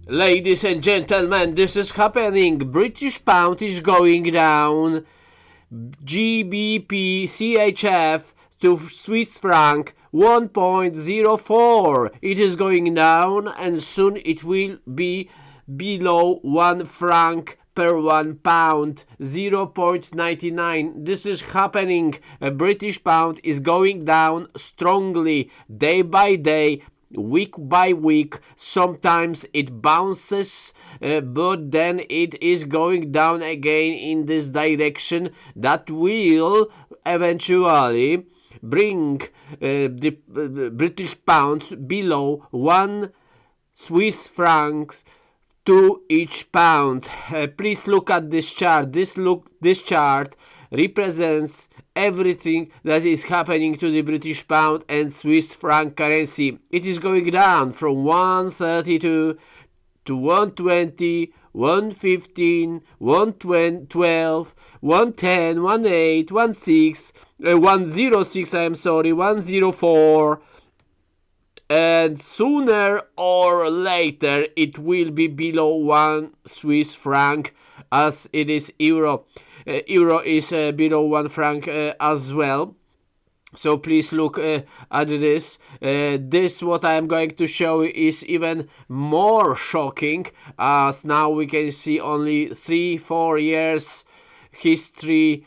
Ladies and gentlemen, this is happening. British pound is going down. GBP CHF to Swiss franc 1.04. It is going down and soon it will be below 1 franc per 1 pound, 0.99. This is happening. A British pound is going down strongly day by day, week by week. Sometimes it bounces, but then it is going down again in this direction. That will eventually bring the British pound below 1 Swiss francs to each pound. Please look at this chart. This chart represents everything that is happening to the British pound and Swiss franc currency. It is going down from 132 to 120, 115, 112, 110, 18, 16, 106, I am sorry, 104. And sooner or later it will be below 1 Swiss franc, as it is euro. Euro is below 1 franc as well. So please look at this. This what I am going to show is even more shocking, as now we can see only 3-4 years history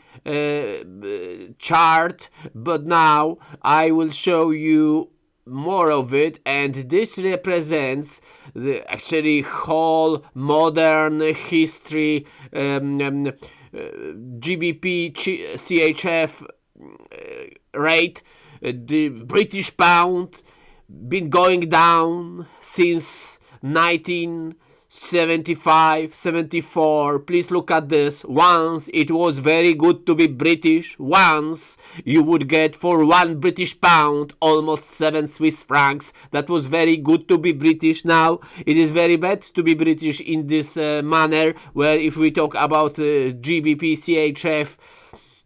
chart, but now I will show you more of it, and this represents the actually whole modern history. GBP CHF rate, the British pound been going down since 1975, 74. Please look at this. Once it was very good to be British. Once you would get for 1 British pound almost 7 Swiss francs. That was very good to be British. Now it is very bad to be British in this manner, where if we talk about GBP CHF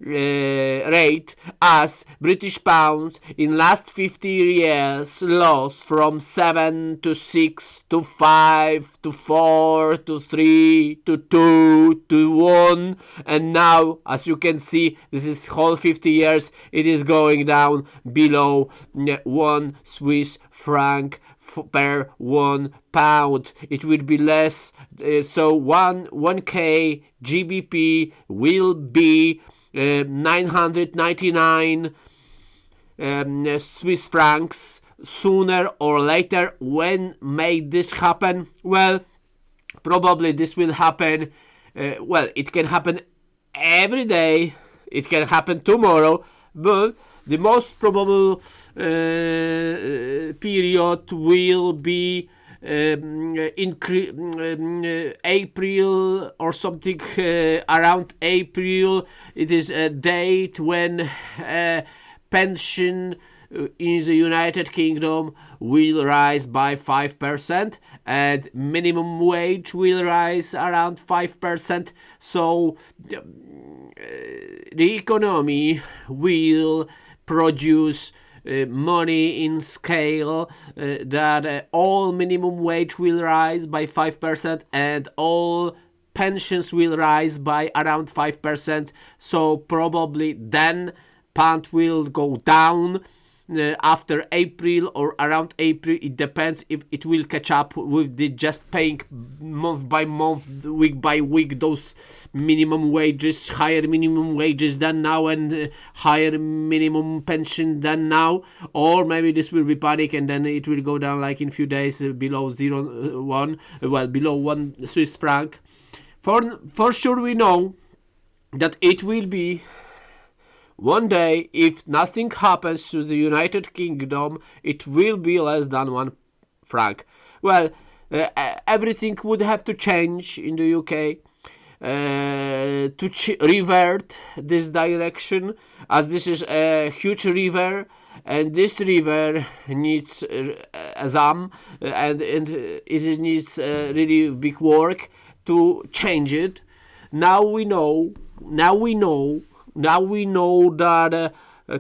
rate, as British pound in last 50 years lost from 7 to 6 to 5 to 4 to 3 to 2 to 1, and now as you can see, this is whole 50 years, it is going down below 1 Swiss franc per 1 pound. It will be less, so 1k GBP will be 999 Swiss francs sooner or later. When may this happen? Well, probably this will happen. It can happen every day. It can happen tomorrow, but the most probable period will be April or something, around April. It is a date when pension in the United Kingdom will rise by 5% and minimum wage will rise around 5%. So the economy will produce money in scale, that all minimum wage will rise by 5% and all pensions will rise by around 5%. So probably then pound will go down after April or around April. It depends if it will catch up with the just paying month by month, week by week, those minimum wages, higher minimum wages than now, and higher minimum pension than now. Or maybe this will be panic and then it will go down like in few days below 0.1, below 1 Swiss franc. For sure we know that it will be one day, if nothing happens to the United Kingdom, it will be less than 1 franc. Well, everything would have to change in the UK to revert this direction, as this is a huge river, and this river needs a dam, and it needs really big work to change it. Now we know that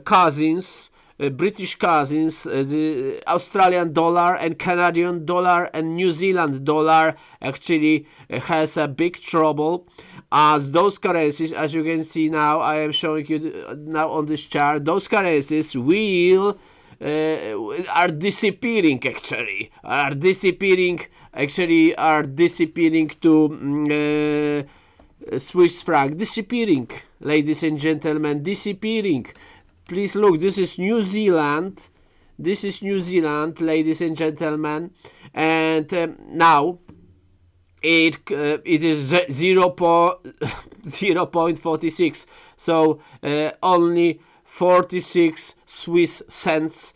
cousins British cousins, the Australian dollar and Canadian dollar and New Zealand dollar actually has a big trouble, as those currencies, as you can see now, I am showing you now on this chart, those currencies will are disappearing to Swiss franc, disappearing, ladies and gentlemen, disappearing. Please look, this is New Zealand, ladies and gentlemen, and now it is 0.46, so only 46 Swiss cents,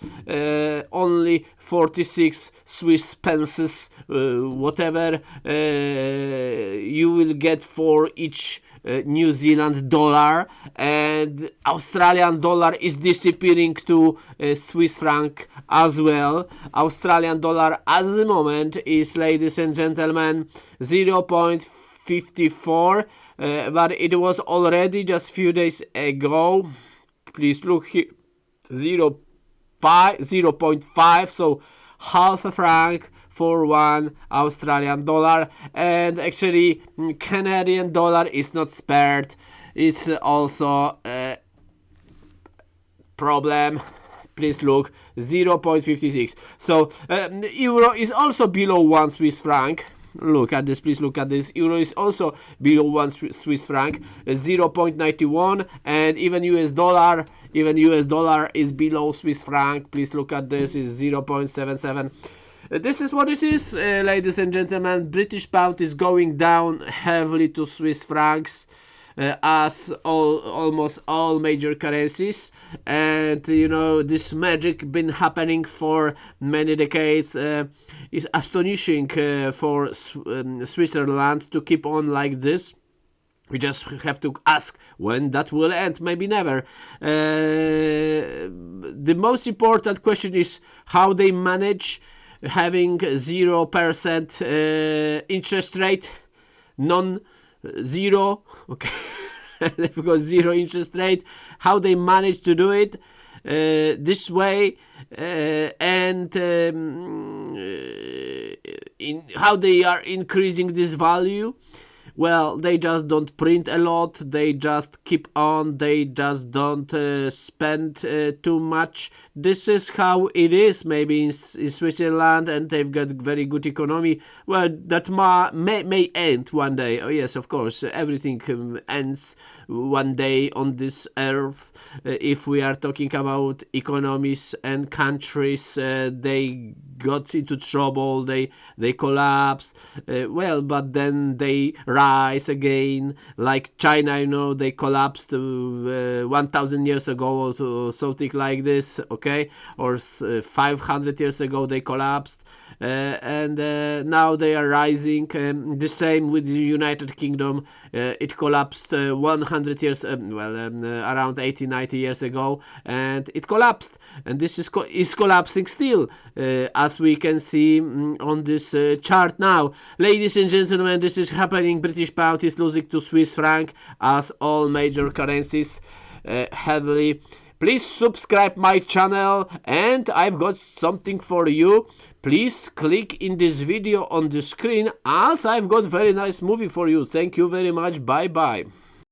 only 46 Swiss pences, whatever you will get for each New Zealand dollar, and Australian dollar is disappearing to Swiss franc as well. Australian dollar at the moment is, ladies and gentlemen, 0.54, but it was already just few days ago. Please look here, 0.5, so half a franc for one Australian dollar. And actually Canadian dollar is not spared, it's also a problem. Please look, 0.56. So euro is also below 1 Swiss franc. Look at this, please look at this. Euro is also below 1 Swiss franc, 0.91, and even US dollar is below Swiss franc. Please look at this, is 0.77. This is what this is, ladies and gentlemen. British pound is going down heavily to Swiss francs, as almost all major currencies, and you know, this magic been happening for many decades. Is astonishing for Switzerland to keep on like this. We just have to ask when that will end. Maybe never. The most important question is how they manage having 0% interest rate, non-zero, okay, they've got 0 interest rate, how they manage to do it this way, and in how they are increasing this value. Well, they just don't print a lot, they just keep on, they just don't spend too much. This is how it is maybe in Switzerland, and they've got very good economy. Well, that may end one day. Oh yes, of course, everything ends one day on this earth. If we are talking about economies and countries, they got into trouble, they collapse, well, but then they rise again, like China, you know, they collapsed 1000 years ago or something like this, okay, or 500 years ago they collapsed, and now they are rising. The same with the United Kingdom, it collapsed 100 years, around 80-90 years ago, and it collapsed, and this is collapsing still, as we can see on this chart now. Ladies and gentlemen, this is happening. British pound is losing to Swiss franc, as all major currencies heavily. Please subscribe my channel, and I've got something for you. Please click in this video on the screen, as I've got very nice movie for you. Thank you very much. Bye bye.